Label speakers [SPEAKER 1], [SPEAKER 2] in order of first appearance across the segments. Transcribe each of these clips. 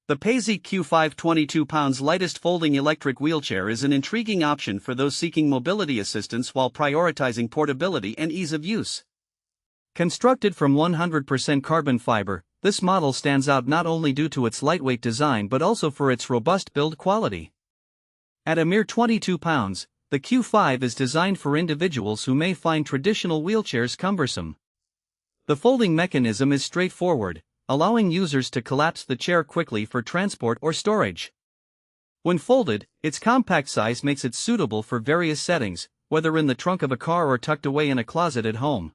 [SPEAKER 1] The Paiseec Q5 22 pounds lightest folding electric wheelchair is an intriguing option for those seeking mobility assistance while prioritizing portability and ease of use. Constructed from 100% carbon fiber, this model stands out not only due to its lightweight design but also for its robust build quality. At a mere 22 pounds, the Q5 is designed for individuals who may find traditional wheelchairs cumbersome. The folding mechanism is straightforward, allowing users to collapse the chair quickly for transport or storage. When folded, its compact size makes it suitable for various settings, whether in the trunk of a car or tucked away in a closet at home.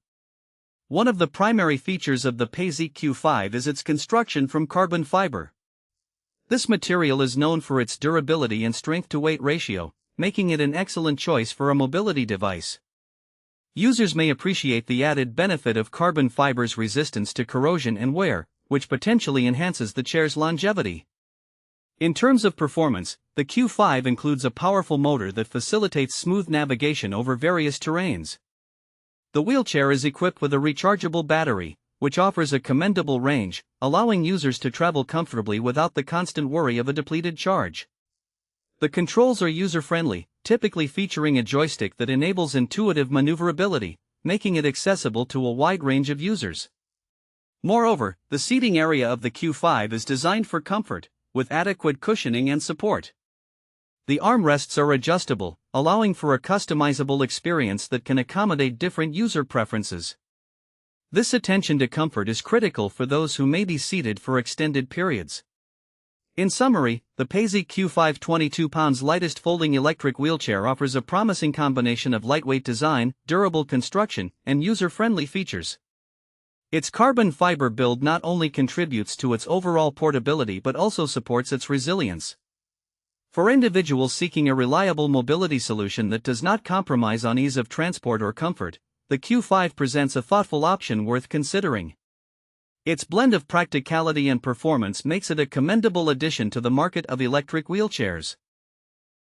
[SPEAKER 1] One of the primary features of the Paiseec Q5 is its construction from carbon fiber. This material is known for its durability and strength-to-weight ratio, making it an excellent choice for a mobility device. Users may appreciate the added benefit of carbon fiber's resistance to corrosion and wear, which potentially enhances the chair's longevity. In terms of performance, the Q5 includes a powerful motor that facilitates smooth navigation over various terrains. The wheelchair is equipped with a rechargeable battery, which offers a commendable range, allowing users to travel comfortably without the constant worry of a depleted charge. The controls are user-friendly, typically featuring a joystick that enables intuitive maneuverability, making it accessible to a wide range of users. Moreover, the seating area of the Q5 is designed for comfort, with adequate cushioning and support. The armrests are adjustable, allowing for a customizable experience that can accommodate different user preferences. This attention to comfort is critical for those who may be seated for extended periods. In summary, the Paiseec Q5 22 pounds lightest folding electric wheelchair offers a promising combination of lightweight design, durable construction, and user-friendly features. Its carbon fiber build not only contributes to its overall portability but also supports its resilience. For individuals seeking a reliable mobility solution that does not compromise on ease of transport or comfort, the Q5 presents a thoughtful option worth considering. Its blend of practicality and performance makes it a commendable addition to the market of electric wheelchairs.